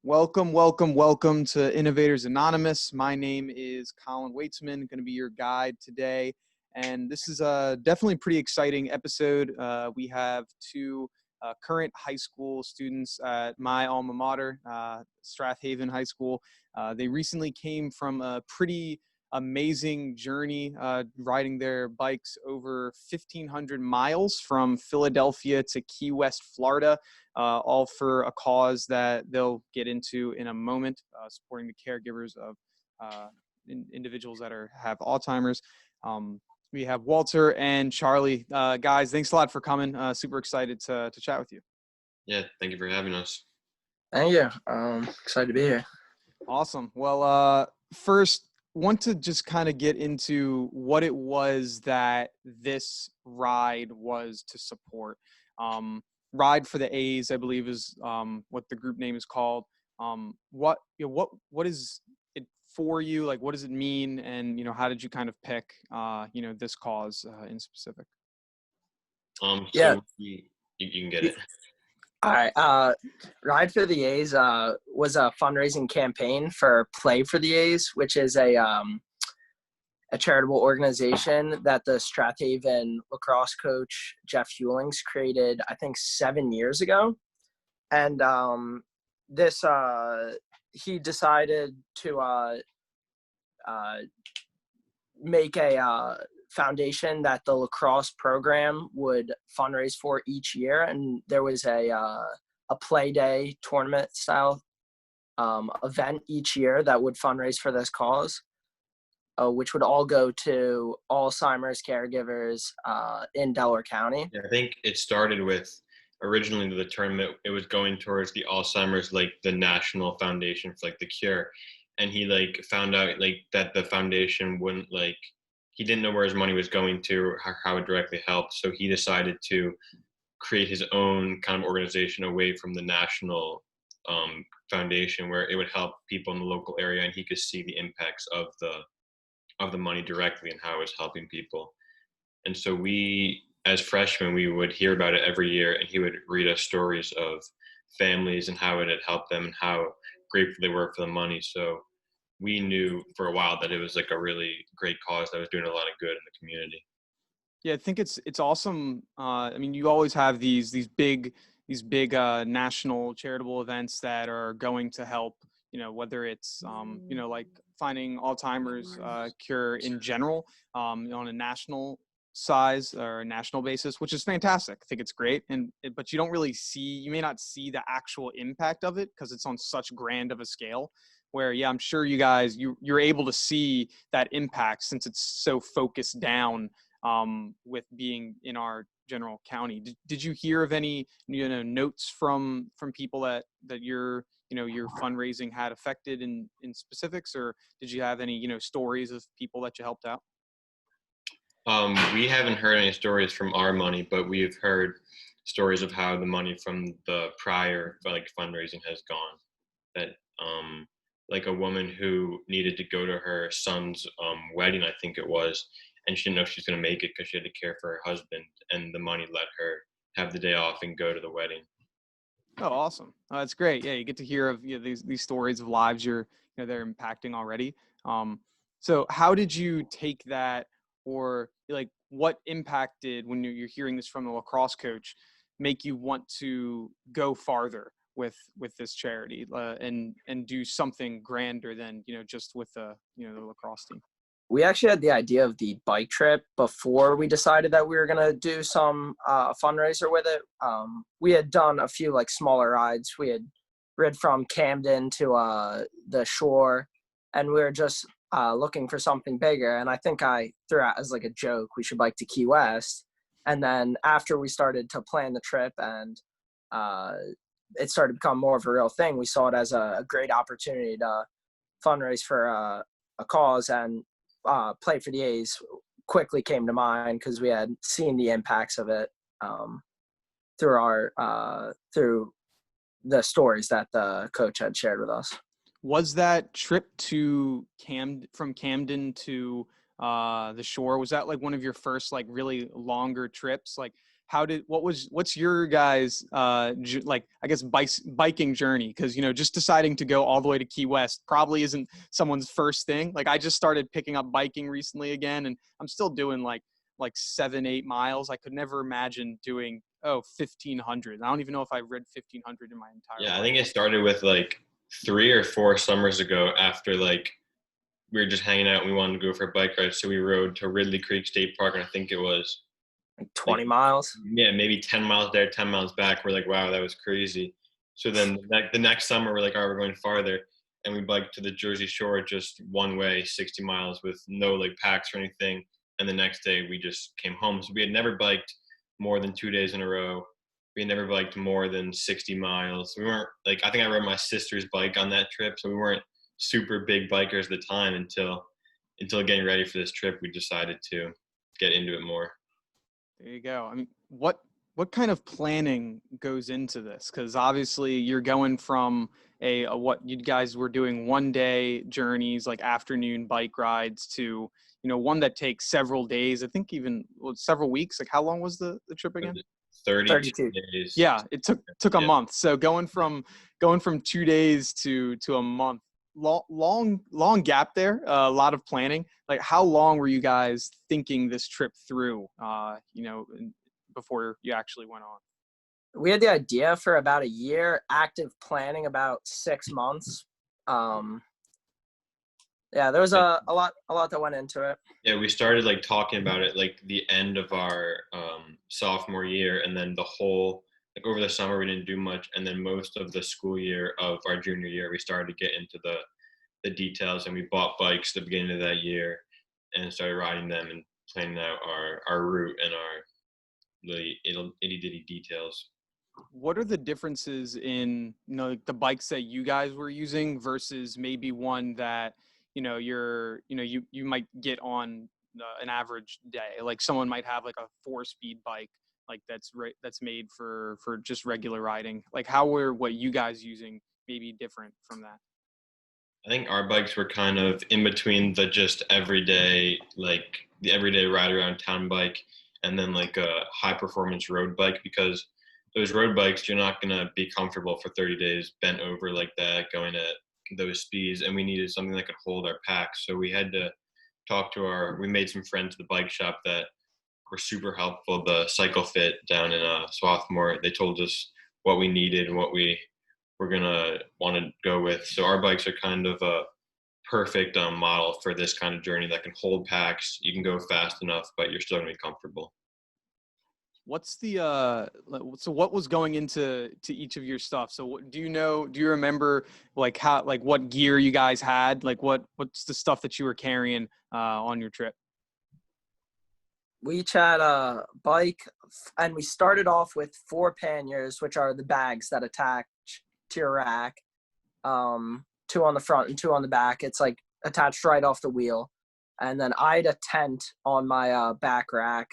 Welcome, welcome, welcome to Innovators Anonymous. My name is Colin Weitzman, going to be your guide today. And this is a definitely pretty exciting episode. We have two current high school students at my alma mater, Strathaven High School. They recently came from a pretty amazing journey, riding their bikes over 1,500 miles from Philadelphia to Key West, Florida. All for a cause that they'll get into in a moment, supporting the caregivers of individuals that have Alzheimer's. We have Walter and Charlie. Guys, thanks a lot for coming. Super excited to chat with you. Yeah, thank you for having us. Thank you. Excited to be here. Awesome. Well, first, want to just kind of get into what it was that this ride was to support. Ride for the A's, I believe, is what the group name is called. What is it for you? Like, what does it mean? And how did you kind of pick this cause in specific? Yeah. You can get it. All right. Ride for the A's was a fundraising campaign for Play for the A's, which is a charitable organization that the Strathaven lacrosse coach Jeff Hewlings created, I think, 7 years ago. And he decided to make a foundation that the lacrosse program would fundraise for each year. And there was a play day tournament style event each year that would fundraise for this cause. Which would all go to Alzheimer's caregivers in Delaware County. Yeah, I think it started with originally the tournament. It was going towards the Alzheimer's, the National Foundation for the cure, and he found out that the foundation wouldn't he didn't know where his money was going to or how it directly helped. So he decided to create his own kind of organization away from the national foundation, where it would help people in the local area, and he could see the impacts of the money directly and how it was helping people. And so we, as freshmen, we would hear about it every year, and he would read us stories of families and how it had helped them and how grateful they were for the money. So we knew for a while that it was a really great cause that was doing a lot of good in the community. Yeah, I think it's awesome. I mean, you always have these big national charitable events that are going to help, whether it's, like finding Alzheimer's cure in general on a national size or a national basis, which is fantastic. I think it's great. But you may not see the actual impact of it because it's on such grand of a scale where, yeah, I'm sure you guys, you're able to see that impact since it's so focused down with being in our general county. Did you hear of any notes from people that your fundraising had affected in specifics, or did you have any stories of people that you helped out? We haven't heard any stories from our money, but we've heard stories of how the money from the prior fundraising has gone. That a woman who needed to go to her son's wedding, I think it was, and she didn't know if she was going to make it because she had to care for her husband, and the money let her have the day off and go to the wedding. Oh, awesome! Oh, that's great. Yeah, you get to hear of these stories of lives they're impacting already. So how did you take that, or what impacted when you're hearing this from the lacrosse coach, make you want to go farther with this charity and do something grander than just with the lacrosse team? We actually had the idea of the bike trip before we decided that we were going to do some fundraiser with it. We had done a few smaller rides. We had rid from Camden to the shore, and we were just looking for something bigger. And I think I threw out as a joke, we should bike to Key West. And then after we started to plan the trip and it started to become more of a real thing, we saw it as a great opportunity to fundraise for a cause, and Play for the A's quickly came to mind because we had seen the impacts of it through the stories that the coach had shared with us. Was that trip from Camden to the shore, was that one of your first really longer trips? what's your guys like, I guess, biking journey? Because, you know, just deciding to go all the way to Key West probably isn't someone's first thing. Like, I just started picking up biking recently again, and I'm still doing like 7-8 miles. I could never imagine doing 1,500. I don't even know if I've read 1,500 in my entire Yeah, I life. think it started with like 3 or 4 summers ago after like we were just hanging out and we wanted to go for a bike ride. So we rode to Ridley Creek State Park, and I think it was Like like, 20 miles. yeah, maybe 10 miles there, 10 miles back. We're like, wow, that was crazy. So then the next summer, we're like, all right, we're going farther. And we biked to the Jersey Shore just one way, 60 miles with no like packs or anything. And the next day we just came home. So we had never biked more than 2 days in a row. We had never biked more than 60 miles. We weren't like, I think I rode my sister's bike on that trip. So we weren't super big bikers at the time until getting ready for this trip. We decided to get into it more. There you go. I mean, what kind of planning goes into this? Because obviously you're going from a what you guys were doing 1-day journeys, like afternoon bike rides, to, you know, one that takes several days. I think even several weeks. Like, how long was the trip again? 32 32. days. Yeah, it took a Yeah. month. So going from 2 days to a month, long gap there. A lot of planning. Like, how long were you guys thinking this trip through? You know, before you actually went on. We had the idea for about a year, active planning about 6 months. Yeah, there was a lot that went into it. Yeah, we started like talking about it like the end of our sophomore year, and then the whole like over the summer we didn't do much, and then most of the school year of our junior year we started to get into the details, and we bought bikes at the beginning of that year and started riding them and planning out our route and the itty bitty details. What are the differences in, you know, like the bikes that you guys were using versus maybe one that, you know, you might get on an average day? Like, someone might have like a 4-speed bike, like that's made for just regular riding. Like, how were what you guys using maybe different from that? I think our bikes were kind of in between the just everyday, like the everyday ride around town bike, and then like a high performance road bike, because those road bikes, you're not going to be comfortable for 30 days bent over like that, going at those speeds. And we needed something that could hold our packs. So we had to we made some friends at the bike shop that were super helpful. The Cycle Fit down in Swarthmore, they told us what we needed and what we were going to want to go with. So our bikes are kind of a perfect model for this kind of journey that can hold packs. You can go fast enough, but you're still going to be comfortable. What's the so what was going into each of your stuff? So do you remember like how, like what gear you guys had? Like what's the stuff that you were carrying on your trip? We each had a bike, and we started off with 4 panniers, which are the bags that attach to your rack. 2 on the front and 2 on the back. It's like attached right off the wheel. And then I had a tent on my back rack.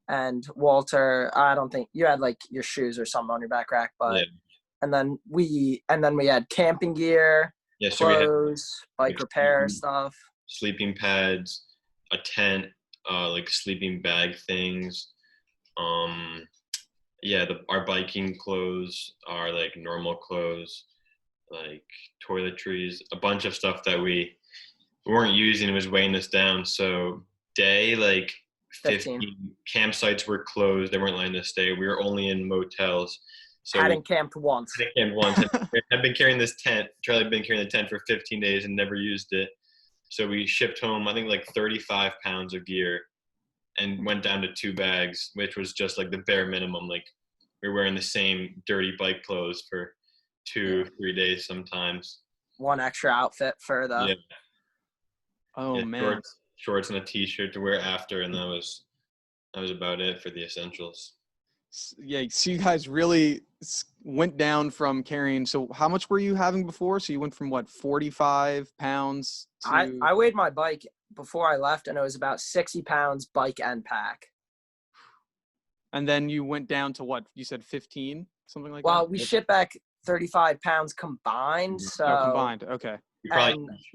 And Walter, I don't think you had like your shoes or something on your back rack, but Yeah. and then we had camping gear, Yeah, so we had clothes, bike repair stuff. sleeping pads, a tent, like sleeping bag things. Yeah, our biking clothes are like normal clothes, like toiletries, a bunch of stuff that we weren't using. It was weighing us down. So day like 15 campsites were closed. They weren't letting us stay. We were only in motels. So Hadn't camped once. Hadn't camped once. I've been carrying this tent. Charlie had been carrying the tent for 15 days and never used it. So we shipped home, I think, like 35 pounds of gear and went down to 2 bags, which was just like the bare minimum. Like, we were wearing the same dirty bike clothes for 2-3 days sometimes. 1 extra outfit for the. Yeah. Oh, Yeah, man. shorts and a t-shirt to wear after, and that was about it for the essentials. Yeah, so you guys really went down from carrying. So how much were you having before? So you went from what, 45 pounds to... I weighed my bike before I left, and it was about 60 pounds bike and pack. And then you went down to what? You said 15, something like that? Well, we shipped back 35 pounds combined. So combined. Okay.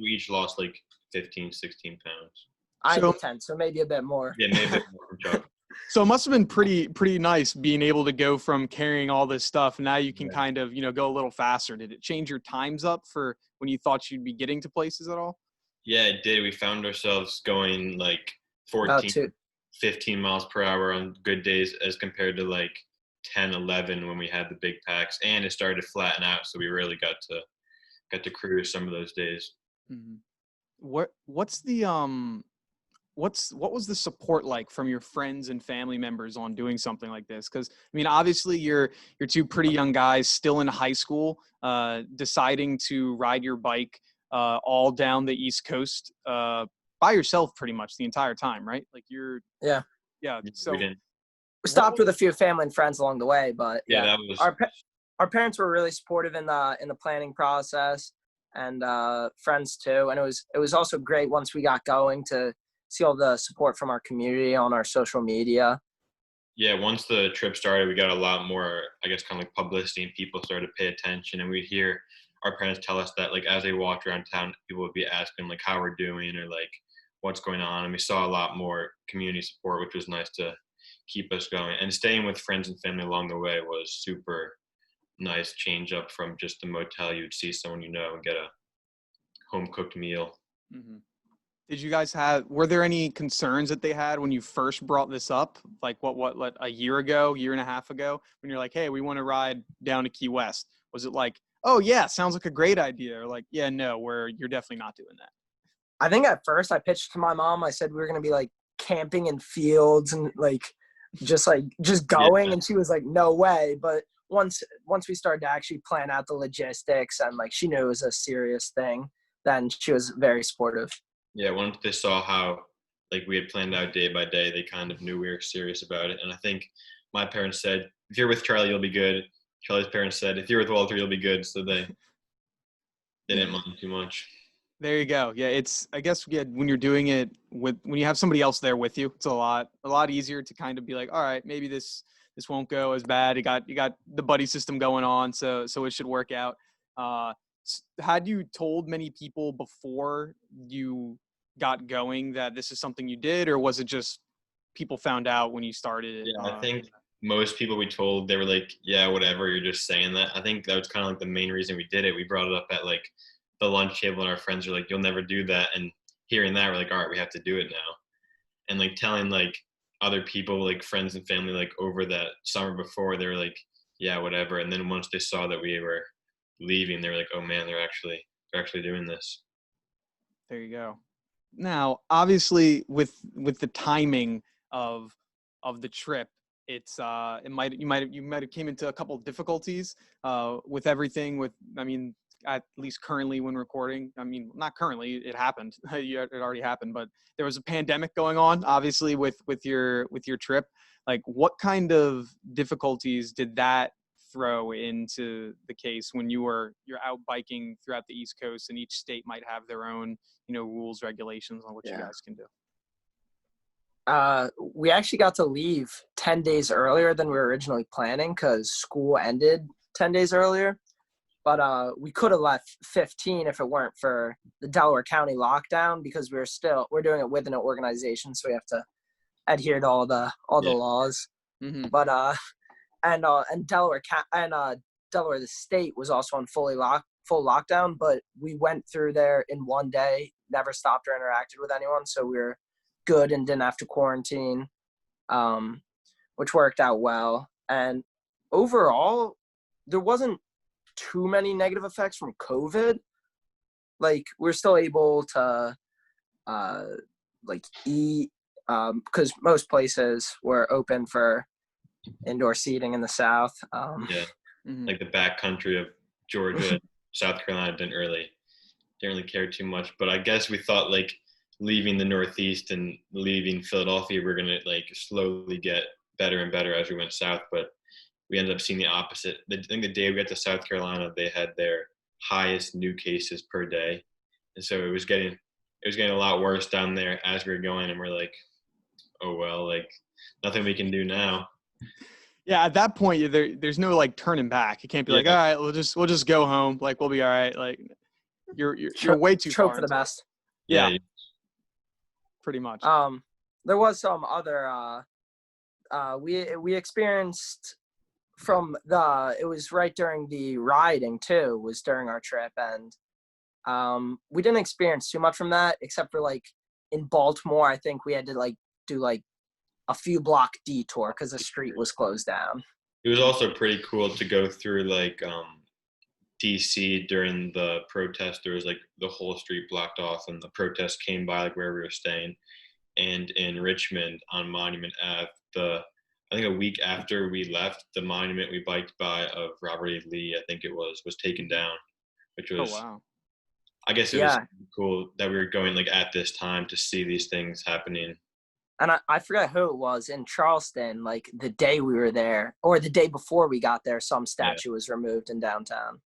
We each lost like 15, 16 pounds. I had 10, so maybe a bit more. Yeah, maybe a bit more from Chuck. So it must have been pretty nice being able to go from carrying all this stuff. Now you can Yeah. kind of, go a little faster. Did it change your times up for when you thought you'd be getting to places at all? Yeah, it did. We found ourselves going like About 14, two. 15 miles per hour on good days as compared to like 10, 11 when we had the big packs, and it started to flatten out. So we really got to cruise some of those days. Hmm. What's the what was the support like from your friends and family members on doing something like this? Because I mean, obviously you're two pretty young guys still in high school, deciding to ride your bike all down the East Coast by yourself pretty much the entire time, right? Like Yeah. yeah. We So didn't. We what stopped with a few family and friends along the way, but Yeah, yeah, that was. our parents were really supportive in the planning process, and friends too. And it was also great once we got going to see all the support from our community on our social media. Yeah, once the trip started, we got a lot more, I guess, kind of like publicity, and people started to pay attention. And we'd hear our parents tell us that, like, as they walked around town, people would be asking, like, how we're doing or, like, what's going on. And we saw a lot more community support, which was nice to keep us going. And staying with friends and family along the way was super nice change up from just the motel. You'd see someone you know and get a home cooked meal. Mhm. Did you guys were there any concerns that they had when you first brought this up? Like what a year ago, year and a half ago, when you're like, hey, we want to ride down to Key West. Was it like, oh yeah, sounds like a great idea? Or like, yeah, no, you're definitely not doing that. I think at first I pitched to my mom. I said we were gonna be like camping in fields and like just going, Yeah. and she was like, "No way!" But once we started to actually plan out the logistics and like she knew it was a serious thing, then she was very supportive. Yeah, once they saw how like we had planned out day by day, they kind of knew we were serious about it. And I think my parents said, "If you're with Charlie, you'll be good." Charlie's parents said, "If you're with Walter, you'll be good." So they didn't mind too much. There you go. Yeah, I guess yeah, when you're doing it when you have somebody else there with you, it's a lot easier to kind of be like, all right, maybe this won't go as bad. You got the buddy system going on, so it should work out. Had you told many people before you got going that this is something you did, or was it just people found out when you started it? Yeah, I think most people we told, they were like, "Yeah, whatever, you're just saying that." I think that was kind of like the main reason we did it. We brought it up at like the lunch table, and our friends were like, "You'll never do that." And hearing that, we're like, "All right, we have to do it now." And like telling like other people, like friends and family, like over that summer before, they were like, "Yeah, whatever." And then once they saw that we were leaving, they were like, "Oh man, they're actually doing this." There you go. Now, obviously, with the timing of of the trip, you might have came into a couple of difficulties with everything. With I mean, at least currently when recording, I mean, not currently, it happened. It already happened, but there was a pandemic going on, obviously, with your trip. Like, what kind of difficulties did that throw into the case when you're out biking throughout the East Coast, and each state might have their own rules, regulations on what you Yeah. guys can do? We actually got to leave 10 days earlier than we were originally planning because school ended 10 days earlier. But we could have left 15 if it weren't for the Delaware County lockdown, because we're doing it within an organization, so we have to adhere to all the Yeah. laws. Mm-hmm. But and Delaware the state was also on full lockdown, but we went through there in one day, never stopped or interacted with anyone, so we were good and didn't have to quarantine, which worked out well. And overall, there wasn't too many negative effects from COVID. Like, we're still able to like eat, because most places were open for indoor seating in the South. Yeah, Mm-hmm. like the back country of Georgia, South Carolina didn't really care too much. But I guess we thought like leaving the Northeast and leaving Philadelphia, we're gonna like slowly get better and better as we went south. But we ended up seeing the opposite. I think the day we got to South Carolina, they had their highest new cases per day, and so it was getting a lot worse down there as we were going, and we're like, oh well, like nothing we can do now. Yeah, at that point, there's no like turning back. You can't be like, all Yeah, right, we'll just go home. Like, we'll be all right. Like, you're Hope way too far for the into it. best. Yeah, yeah, pretty much. There was some other We experienced it was right during the riding too, was during our trip, and we didn't experience too much from that except for like in Baltimore. I think we had to like do like a few block detour because the street was closed down. It was also pretty cool to go through like DC during the protest. There was like the whole street blocked off, and the protest came by like where we were staying. And in Richmond on Monument Ave, I think a week after we left, the monument we biked by of Robert E. Lee, I think it was taken down, which Oh was, wow. I guess it was Yeah, cool that we were going like at this time to see these things happening. and I forgot who it was in Charleston. Like the day we were there, or the day before we got there, some Yeah. statue was removed in downtown.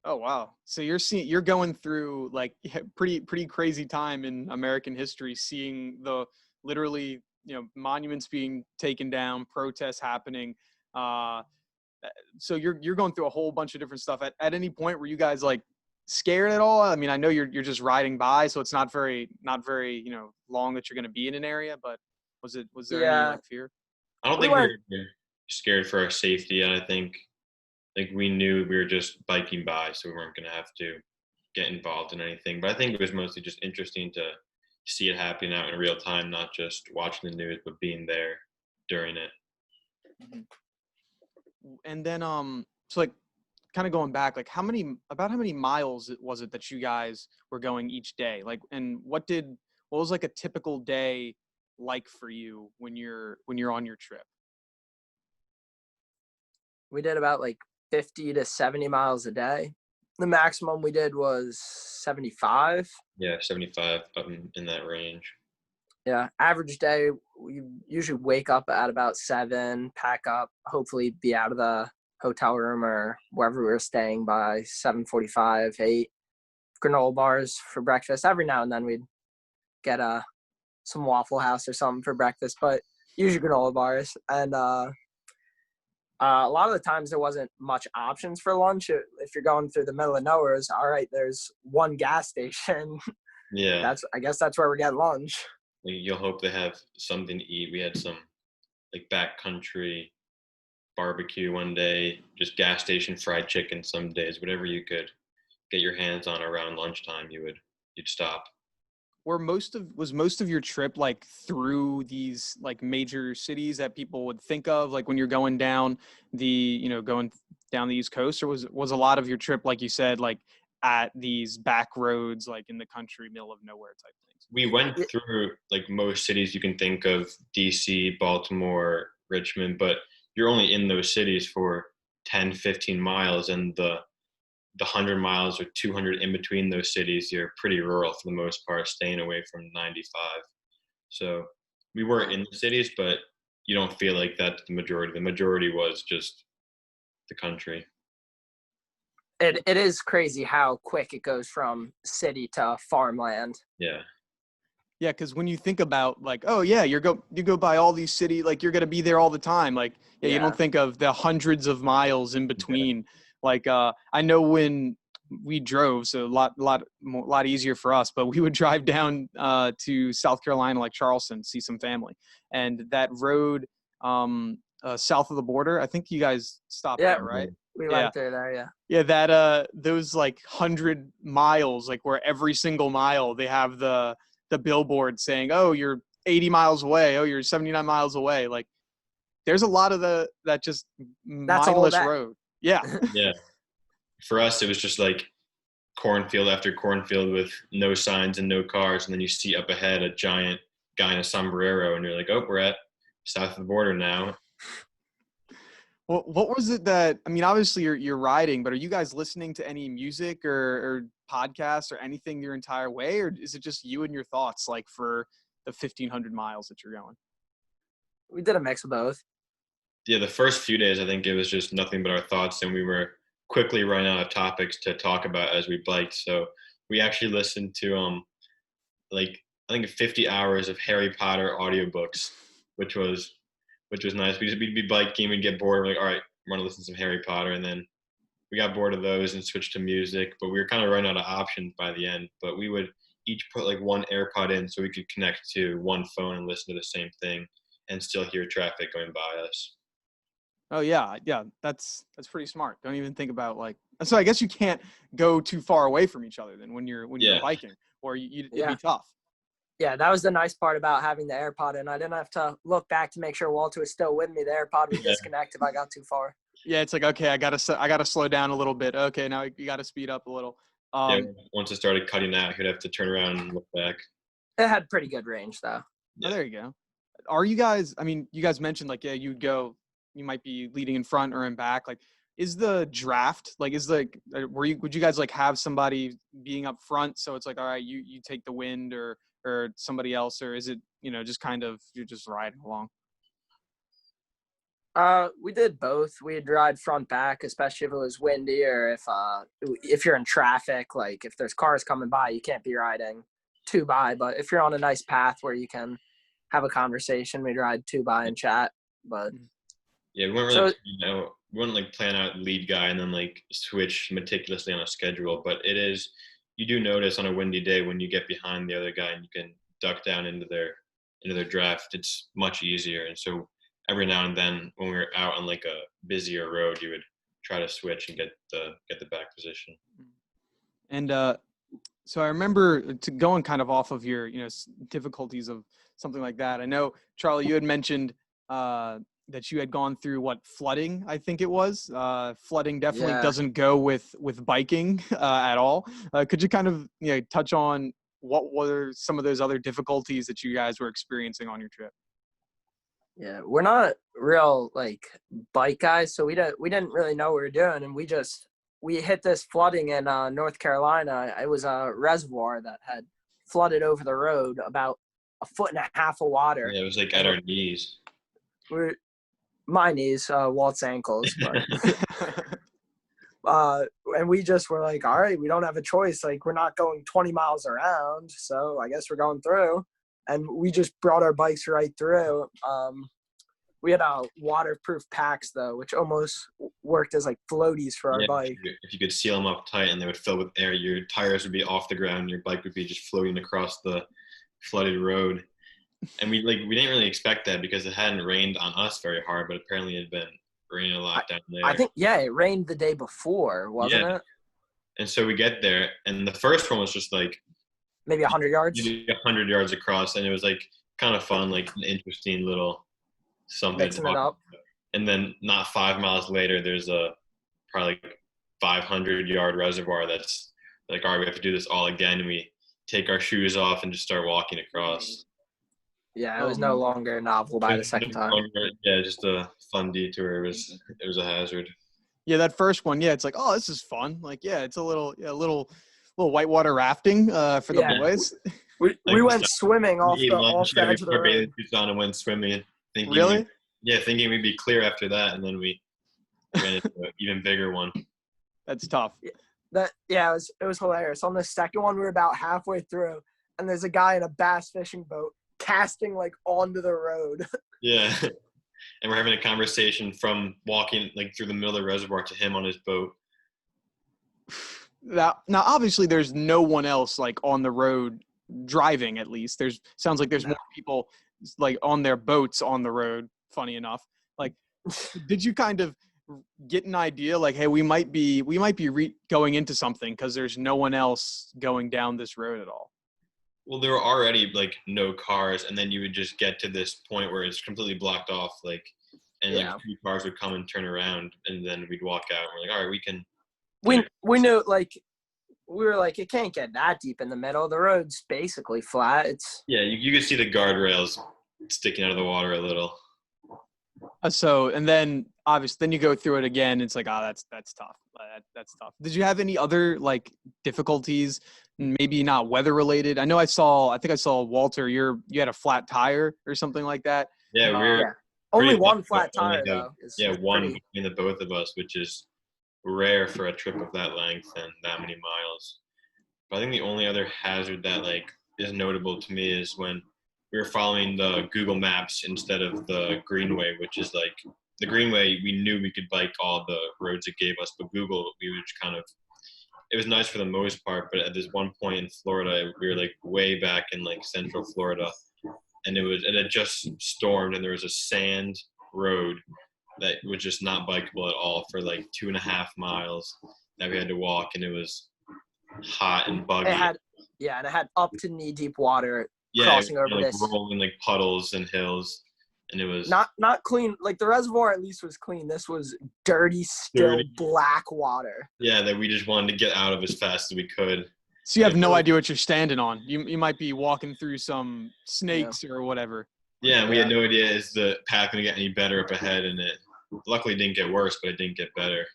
Oh wow. So you're going through like pretty crazy time in American history, seeing the literally, monuments being taken down, protests happening. Uh so you're going through a whole bunch of different stuff. At any point were you guys like scared at all? I mean, I know you're just riding by, so it's not very long that you're going to be in an area, but was there any Yeah, like fear? I don't we think we went. were scared for our safety. And I think like we knew we were just biking by, so we weren't going to have to get involved in anything. But I think it was mostly just interesting to see it happening out in real time, not just watching the news, but being there during it. Mhm. And then so like kind of going back, like how many miles was it that you guys were going each day? Like, and what was like a typical day like for you when you're on your trip? We did about like 50 to 70 miles a day. The maximum we did was 75. Yeah, 75 up in that range. Yeah, average day, we usually wake up at about 7, pack up, hopefully be out of the hotel room or wherever we were staying by 7:45, 8. Granola bars for breakfast. Every now and then we'd get some Waffle House or something for breakfast, but usually granola bars. And a lot of the times there wasn't much options for lunch. If you're going through the middle of nowhere, it's all right. There's one gas station. Yeah, I guess that's where we get lunch. like, you'll hope they have something to eat. We had some like backcountry barbecue one day, just gas station fried chicken some days, whatever you could get your hands on around lunchtime, you'd stop. Was most of your trip like through these like major cities that people would think of, like when you're going down going down the East Coast, or was a lot of your trip, like you said, like at these back roads, like in the country, middle of nowhere type things? We went through like most cities you can think of, DC, Baltimore, Richmond, but you're only in those cities for 10, 15 miles, and the 100 miles or 200 in between those cities, you're pretty rural for the most part, staying away from 95. So we weren't in the cities, but you don't feel like that's the majority. The majority was just the country. It is crazy how quick it goes from city to farmland. Yeah. Yeah, because when you think about like, oh yeah, you go by all these cities, like you're gonna be there all the time. Like, yeah, you Yeah. don't think of the hundreds of miles in between. Like, I know when we drove, so a lot easier for us, but we would drive down to South Carolina, like Charleston, see some family, and that road south of the border. I think you guys stopped Yeah, there, right? we Yeah. went through there. Yeah. Yeah, that those like 100 miles, like where every single mile they have the billboard saying, "Oh, you're 80 miles away. Oh, you're 79 miles away." Like, there's a lot of that just That's all mindless that. road. Yeah, Yeah. For us, it was just like cornfield after cornfield with no signs and no cars. And then you see up ahead a giant guy in a sombrero, and you're like, oh, we're at south of the border now. well, what was it that, I mean, obviously you're riding, but are you guys listening to any music or podcasts or anything your entire way, or is it just you and your thoughts, like for the 1,500 miles that you're going? We did a mix of both. Yeah, the first few days, I think it was just nothing but our thoughts, and we were quickly running out of topics to talk about as we biked. So we actually listened to like I think 50 hours of Harry Potter audiobooks, which was nice. We'd be biking, we'd get bored, we're like, all right, we're gonna listen to some Harry Potter, and then we got bored of those and switched to music. But we were kind of running out of options by the end. But we would each put like one AirPod in so we could connect to one phone and listen to the same thing. and still hear traffic going by us. Oh yeah, yeah. That's pretty smart. Don't even think about like. So I guess you can't go too far away from each other then when you're Yeah. biking, or it'd Yeah. be tough. Yeah, that was the nice part about having the AirPod, and I didn't have to look back to make sure Walter was still with me. The AirPod would Yeah. disconnect if I got too far. Yeah, it's like okay, I gotta slow down a little bit. Okay, now you gotta speed up a little. Yeah, once it started cutting out, he'd have to turn around and look back. It had pretty good range, though. Oh, there you go. Are you guys? I mean, you guys mentioned like you might be leading in front or in back. Like, is the draft like would you guys like have somebody being up front? So it's like, all right, you take the wind or somebody else, or is it just kind of you're just riding along? We did both. We'd ride front back, especially if it was windy or if you're in traffic, like if there's cars coming by, you can't be riding two by. But if you're on a nice path where you can have a conversation, we'd ride two by and chat. But yeah, we weren't really, we wouldn't like plan out lead guy and then like switch meticulously on a schedule. But you do notice on a windy day when you get behind the other guy and you can duck down into their draft, it's much easier. And so every now and then when we were out on like a busier road, you would try to switch and get the back position. And so I remember going kind of off of your difficulties of something like that. I know, Charlie, you had mentioned that you had gone through flooding, I think it was. Flooding definitely doesn't go with biking at all. Could you kind of touch on what were some of those other difficulties that you guys were experiencing on your trip? Yeah, we're not real like bike guys, so we didn't really know what we were doing, and we hit this flooding in North Carolina. It was a reservoir that had flooded over the road, about 1.5 feet of water. Yeah, it was like at our knees. My knees, Walt's ankles, but and we just were like, all right, we don't have a choice. Like, we're not going 20 miles around, so I guess we're going through. And we just brought our bikes right through. We had waterproof packs, though, which almost worked as like floaties for our bike. If you could seal them up tight and they would fill with air, your tires would be off the ground and your bike would be just floating across the flooded road. And we didn't really expect that because it hadn't rained on us very hard, but apparently it had been raining a lot down there. I think, it rained the day before, wasn't it? And so we get there, and the first one was just like, maybe 100 yards. 100 yards across, and it was like kind of fun, like an interesting little something. Mixing it up. And then not 5 miles later, there's a probably like 500-yard reservoir that's like, all right, we have to do this all again. And we take our shoes off and just start walking across. Yeah, it was no longer novel by the second time. Yeah, just a fun detour. It was a hazard. Yeah, that first one. Yeah, it's like, oh, this is fun. Like, yeah, it's a little whitewater rafting for the boys. We went swimming off the edge of the road. And went swimming. Really? Thinking we'd be clear after that, and then we ran into an even bigger one. That's tough. It was hilarious. On the second one, we were about halfway through, and there's a guy in a bass fishing boat casting like onto the road. Yeah. And we're having a conversation from walking like through the middle of the reservoir to him on his boat. Now obviously there's no one else like on the road driving. At least sounds like there's more people like on their boats on the road. Funny enough, like, did you kind of get an idea like, hey, we might be going into something because there's no one else going down this road at all? Well, there were already like no cars, and then you would just get to this point where it's completely blocked off, like, and like 2 cars would come and turn around, and then we'd walk out. And we're like, all right, we can. We knew, like, we were like, it can't get that deep in the middle. The road's basically flat. You could see the guardrails sticking out of the water a little. So, and then obviously, then you go through it again. It's like, that's tough. That's tough. Did you have any other like difficulties? Maybe not weather related. I think I saw Walter. You had a flat tire or something like that. Yeah, only one flat tire though. One between the both of us, which is rare for a trip of that length and that many miles. But I think the only other hazard that like is notable to me is when we were following the Google Maps instead of the Greenway, which is like the Greenway. We knew we could bike all the roads it gave us, but Google, we would just kind of. It was nice for the most part, but at this one point in Florida, we were like way back in like central Florida, and it had just stormed, and there was a sand road that was just not bikeable at all for like 2.5 miles that we had to walk, and it was hot and buggy. And it had up to knee deep water Yeah, crossing over like this. rolling like puddles and hills, and it was not clean. Like the reservoir at least was clean. This was dirty, still black water. Yeah, that we just wanted to get out of as fast as we could. So you have no idea what you're standing on. You might be walking through some snakes or whatever. Yeah, and we had no idea is the path going to get any better up ahead, and it luckily didn't get worse, but it didn't get better.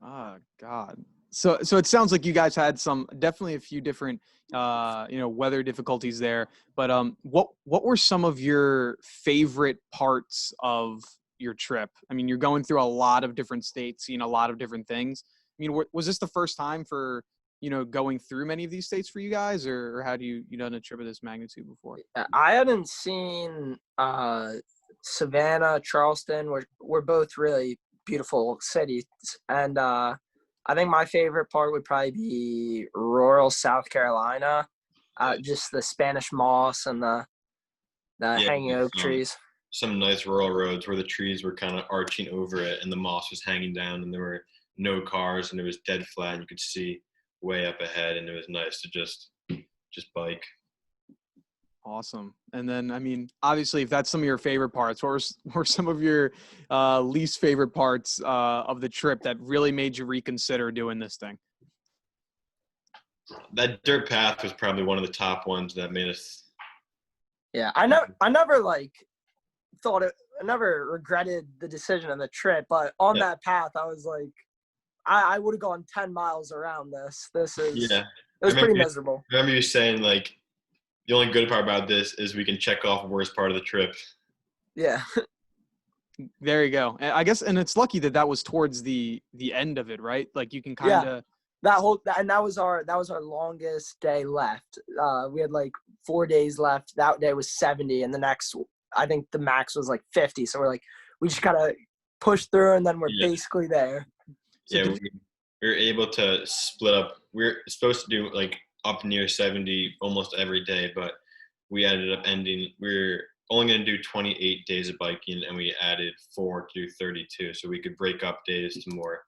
Oh God. So it sounds like you guys had definitely a few different weather difficulties there. But what were some of your favorite parts of your trip? I mean, you're going through a lot of different states, seeing a lot of different things. I mean, was this the first time for going through many of these states for you guys, or had you done a trip of this magnitude before? I hadn't seen Savannah, Charleston. We're both really beautiful cities, and I think my favorite part would probably be rural South Carolina. Just the Spanish moss and the hanging oak trees. Some nice rural roads where the trees were kind of arching over it, and the moss was hanging down, and there were no cars, and it was dead flat, and you could see way up ahead, and it was nice to just bike. Awesome. And then, I mean, obviously, if that's some of your favorite parts, what were some of your least favorite parts of the trip that really made you reconsider doing this thing? That dirt path was probably one of the top ones that made us. Yeah, I never I never regretted the decision on the trip, but on that path, I was like, I would have gone 10 miles around this. It was pretty miserable. I remember you saying, like, the only good part about this is we can check off the worst part of the trip. Yeah. There you go. I guess, and it's lucky that was towards the end of it, right? Like you can kind of. That was our longest day left. We had like 4 days left. That day was 70, and the next, I think the max was like 50. So we're like, we just gotta push through, and then we're basically there. Yeah, we were able to split up. We're supposed to do like up near 70 almost every day, but we ended up we're only going to do 28 days of biking, and we added 4 to 32, so we could break up days to more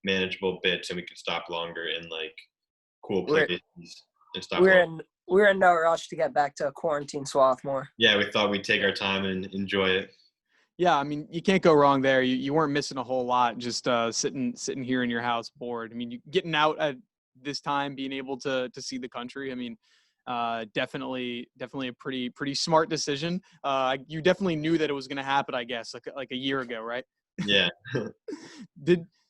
manageable bits, and we could stop longer in like cool places and stop. We're in no rush to get back to quarantine Swarthmore. Yeah, we thought we'd take our time and enjoy it. Yeah, I mean, you can't go wrong there. You weren't missing a whole lot just sitting here in your house bored. I mean, getting out at this time, being able to see the country. I mean, definitely a pretty smart decision. You definitely knew that it was going to happen, I guess, like a year ago, right? Yeah.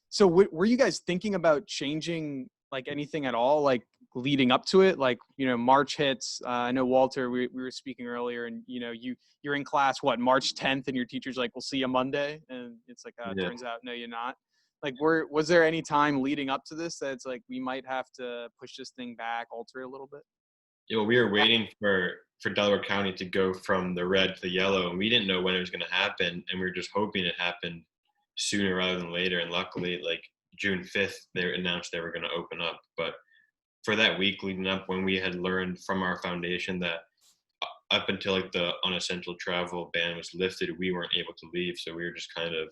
So were you guys thinking about changing like anything at all, like leading up to it? Like, March hits. I know Walter, we were speaking earlier, and you're in class March 10th, and your teacher's like, we'll see you Monday, and it's like turns out no, you're not. Like, was there any time leading up to this that it's like we might have to push this thing back, alter it a little bit? Yeah, we were waiting for Delaware County to go from the red to the yellow, and we didn't know when it was going to happen, and we were just hoping it happened sooner rather than later. And luckily, like June 5th, they announced they were going to open up. But for that week leading up, when we had learned from our foundation that up until like the unessential travel ban was lifted, we weren't able to leave, so we were just kind of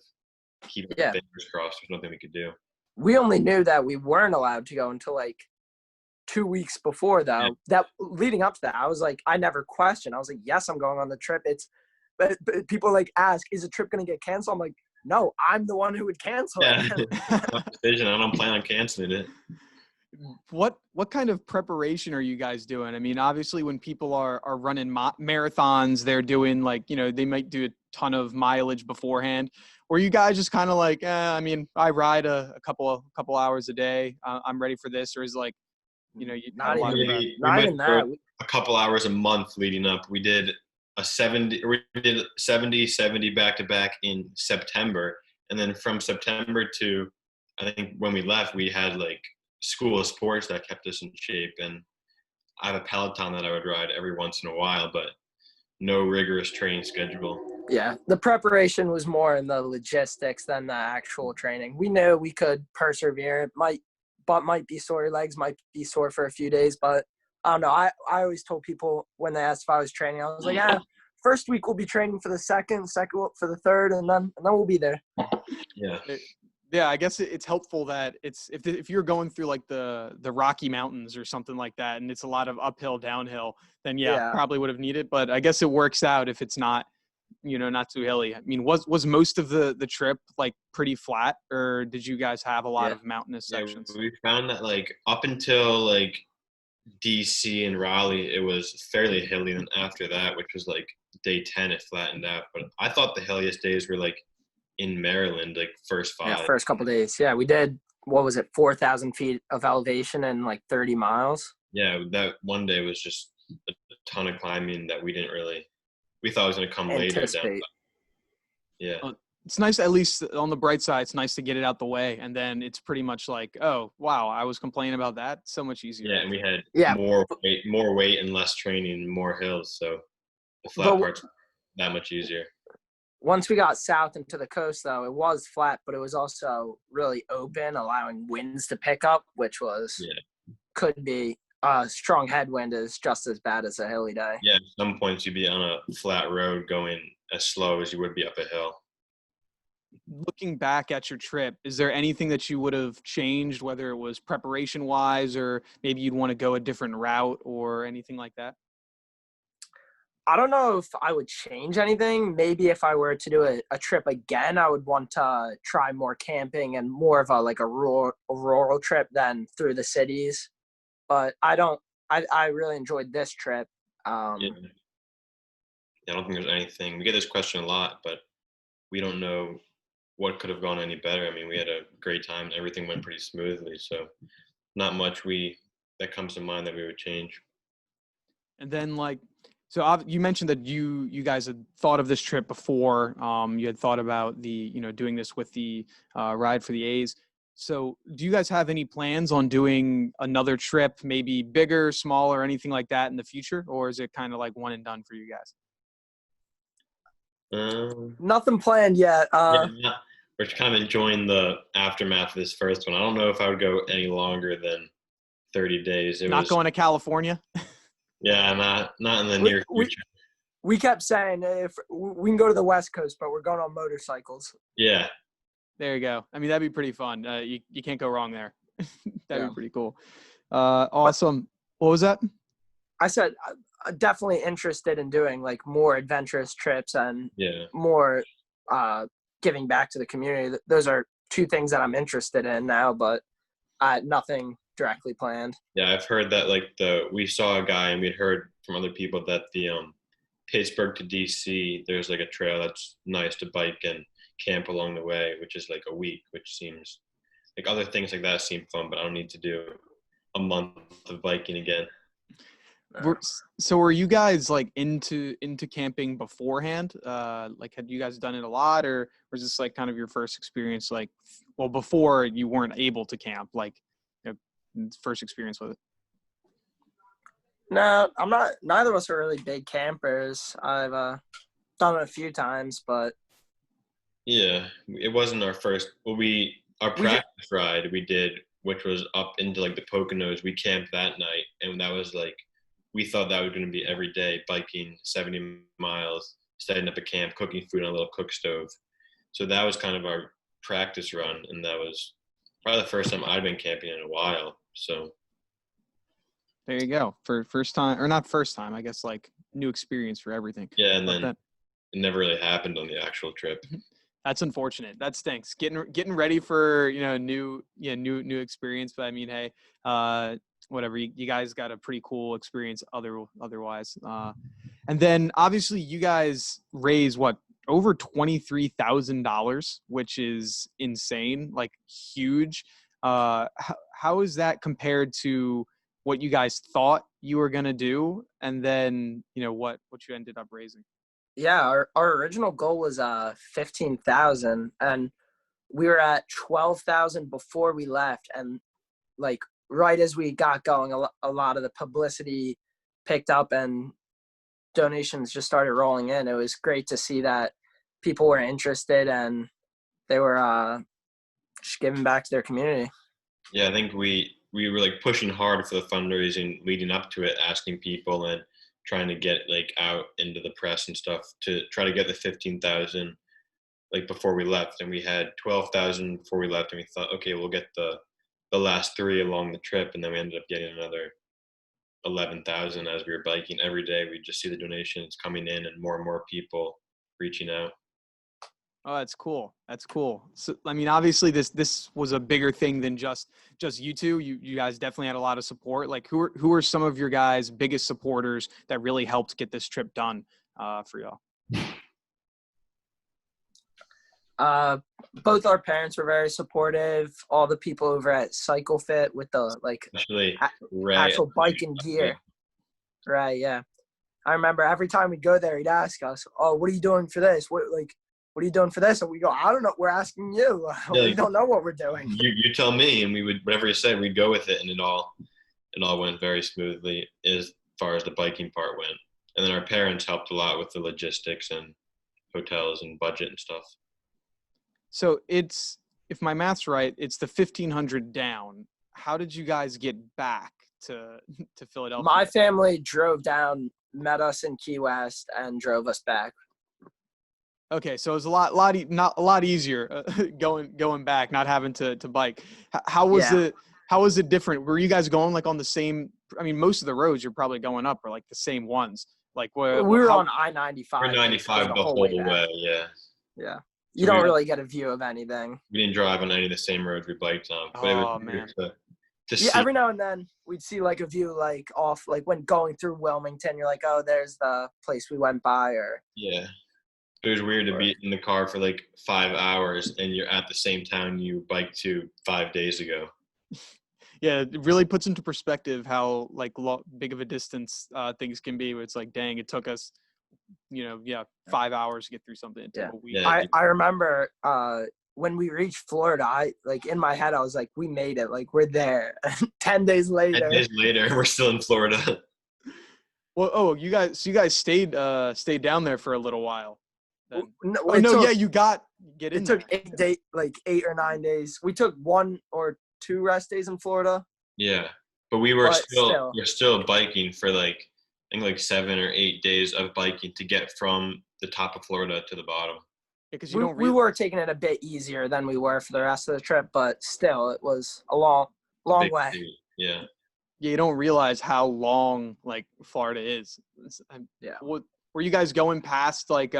keeping our fingers crossed. There's nothing we could do. We only knew that we weren't allowed to go until like 2 weeks before, though. Yeah. That leading up to that, I was like, I never questioned. I was like, yes, I'm going on the trip. But people like ask, is the trip going to get canceled? I'm like, no, I'm the one who would cancel it. Decision. I don't plan on canceling it. What kind of preparation are you guys doing? I mean, obviously when people are running marathons, they're doing like, they might do a ton of mileage beforehand. Or you guys just kind of like, I mean, I ride a couple hours a day. I'm ready for this. Or is like, not even that. A couple hours a month leading up. We did 70 back to back in September. And then from September to, I think when we left, we had like school of sports that kept us in shape. And I have a Peloton that I would ride every once in a while, but no rigorous training schedule. Yeah, the preparation was more in the logistics than the actual training. We knew we could persevere. It might be sore, legs might be sore for a few days, but I don't know. I always told people when they asked if I was training, I was like, first week we'll be training for the second for the third, and then we'll be there. Yeah. Yeah, I guess it's helpful that it's if you're going through like the Rocky Mountains or something like that, and it's a lot of uphill, downhill, then Yeah. probably would have needed. But I guess it works out if it's not, not too hilly. I mean, was most of the trip like pretty flat, or did you guys have a lot of mountainous Yeah, sections? we found that like up until like DC and Raleigh, it was fairly hilly, and after that, which was like day 10, it flattened out. But I thought the hilliest days were like in Maryland, like first 5. Yeah, first couple days. Yeah, we did. What was it? 4,000 feet of elevation and like 30 miles. Yeah, that one day was just a ton of climbing that we thought it was going to come later down. Yeah. It's nice, at least on the bright side, it's nice to get it out the way. And then it's pretty much like, oh, wow, I was complaining about that. So much easier. Yeah, and we had more weight and less training, more hills. So the flat part's that much easier. Once we got south into the coast, though, it was flat, but it was also really open, allowing winds to pick up, which could be strong headwind is just as bad as a hilly day. Yeah, at some points you'd be on a flat road going as slow as you would be up a hill. Looking back at your trip, is there anything that you would have changed, whether it was preparation wise, or maybe you'd want to go a different route or anything like that? I don't know if I would change anything. Maybe if I were to do a trip again, I would want to try more camping and more of a rural trip than through the cities. But I really enjoyed this trip. I don't think there's anything. We get this question a lot, but we don't know what could have gone any better. I mean, we had a great time. Everything went pretty smoothly. So not much that comes to mind that we would change. And then so you mentioned that you guys had thought of this trip before. You had thought about doing this with the Ride for the A's. So do you guys have any plans on doing another trip, maybe bigger, smaller, anything like that in the future? Or is it kind of like one and done for you guys? Nothing planned yet. We're kind of enjoying the aftermath of this first one. I don't know if I would go any longer than 30 days. Going to California? Yeah, not in the near future. We kept saying if we can go to the West Coast, but we're going on motorcycles. Yeah. There you go. I mean, that'd be pretty fun. You can't go wrong there. That'd be pretty cool. Awesome. What was that? I said definitely interested in doing like more adventurous trips and more giving back to the community. Those are two things that I'm interested in now, but nothing directly planned. Yeah, I've heard that we saw a guy and we'd heard from other people that the Pittsburgh to DC, there's like a trail that's nice to bike and camp along the way, which is like a week, which seems like other things like that seem fun, but I don't need to do a month of biking again. So were you guys like into camping beforehand? Had you guys done it a lot, or was this like kind of your first experience? Before you weren't able to camp, first experience with it? No, I'm not. Neither of us are really big campers. I've done it a few times, but yeah, it wasn't our first. Our practice ride we did, which was up into like the Poconos. We camped that night, and that was like we thought that was going to be every day biking 70 miles, setting up a camp, cooking food on a little cook stove. So that was kind of our practice run, and that was probably the first time I'd been camping in a while. So there you go. For first time, or not first time, I guess like new experience for everything. Yeah, and then it never really happened on the actual trip. That's unfortunate. That stinks. Getting ready for new experience. But I mean, hey, whatever. You guys got a pretty cool experience. Otherwise, and then obviously you guys raise over $23,000, which is insane, like huge. How is that compared to what you guys thought you were gonna do, and then what you ended up raising? Yeah, our original goal was 15,000, and we were at 12,000 before we left, and like right as we got going, a lot of the publicity picked up and donations just started rolling in. It was great to see that people were interested and they were just giving back to their community. Yeah, I think we were like pushing hard for the fundraising leading up to it, asking people and trying to get like out into the press and stuff to try to get the 15,000 like before we left, and we had 12,000 before we left, and we thought, okay, we'll get the last 3 along the trip, and then we ended up getting another 11,000 as we were biking every day. We just see the donations coming in and more people reaching out. Oh, that's cool. That's cool. So, I mean, obviously this was a bigger thing than just you two. You guys definitely had a lot of support. Like who are some of your guys' biggest supporters that really helped get this trip done for y'all? Both our parents were very supportive. All the people over at Cycle Fit with the Especially actual biking gear. Right, yeah. I remember every time we'd go there, he'd ask us, "Oh, what are you doing for this? What are you doing for this?" And we go, "I don't know. We're asking you. We don't know what we're doing." You tell me, and we would, whatever you said, we'd go with it, and it all went very smoothly as far as the biking part went. And then our parents helped a lot with the logistics and hotels and budget and stuff. So it's, if my math's right, it's the 1,500 down. How did you guys get back to Philadelphia? My family drove down, met us in Key West, and drove us back. Okay, so it was not a lot easier going back, not having to bike. How was it? How was it different? Were you guys going like on the same? I mean, most of the roads you're probably going up are like the same ones. Like where we were on I-95. We're 95 the whole way. Yeah. Yeah. You don't really get a view of anything. We didn't drive on any of the same roads we biked on. But oh, it was man. To see. Every now and then we'd see like a view like off, like when going through Wilmington, you're like, oh, there's the place we went by. Or yeah. It was weird to be in the car for like 5 hours and you're at the same town you biked to 5 days ago. Yeah, it really puts into perspective how like big of a distance things can be. Where it's like, dang, it took us, 5 hours to get through something. It took a week. Yeah. I remember when we reached Florida, I like in my head I was like, we made it, like we're there. 10 days later. 10 days later, we're still in Florida. Well, you guys stayed down there for a little while. Then. You get in. It took 8 or 9 days. We took 1 or 2 rest days in Florida. Yeah, but we're still biking for like I think like 7 or 8 days of biking to get from the top of Florida to the bottom. Yeah, because we were taking it a bit easier than we were for the rest of the trip, but still, it was a long way. Yeah. Yeah, you don't realize how long like Florida is. Yeah. Were you guys going past like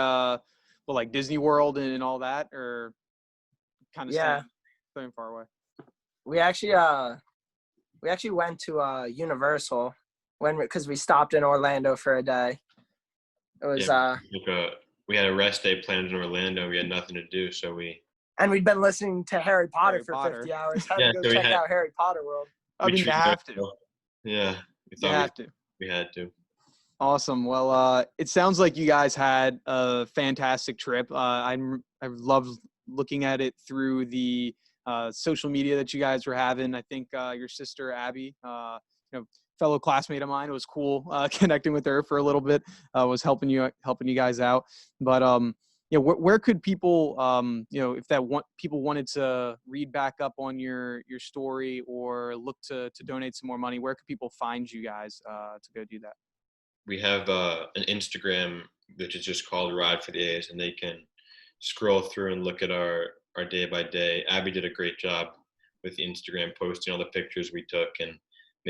like Disney World and all that, or kind of staying far away? We actually went to Universal because we stopped in Orlando for a day. It was we had a rest day planned in Orlando. We had nothing to do, so and we'd been listening to Harry Potter for 50 hours. Had to go check out Harry Potter World. I mean, you have to. Yeah, we had to. Awesome. Well, it sounds like you guys had a fantastic trip. I loved looking at it through the social media that you guys were having. I think your sister Abby, fellow classmate of mine, it was cool connecting with her for a little bit. Was helping you guys out. But where could people, if people wanted to read back up on your story or look to donate some more money, where could people find you guys to go do that? We have an Instagram which is just called Ride for the A's, and they can scroll through and look at our day by day. Abby did a great job with the Instagram, posting all the pictures we took, and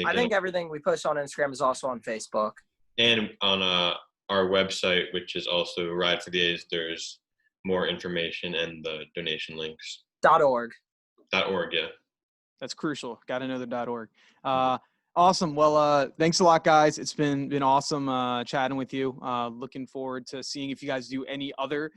I think everything we post on Instagram is also on Facebook and on our website, which is also Ride for the A's. There's more information and the donation links. .org. Yeah. That's crucial. Got to know the .org. Awesome. Well, thanks a lot, guys. It's been awesome chatting with you. Looking forward to seeing if you guys do any other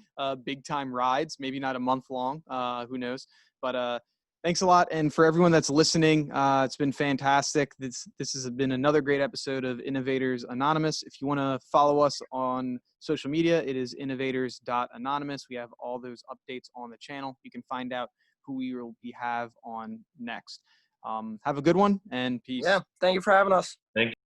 big time rides, maybe not a month long, who knows, but thanks a lot. And for everyone that's listening, it's been fantastic. This has been another great episode of Innovators Anonymous. If you want to follow us on social media, it is innovators.anonymous. We have all those updates on the channel. You can find out who we will have on next. Have a good one and peace. Yeah. Thank you for having us. Thank you.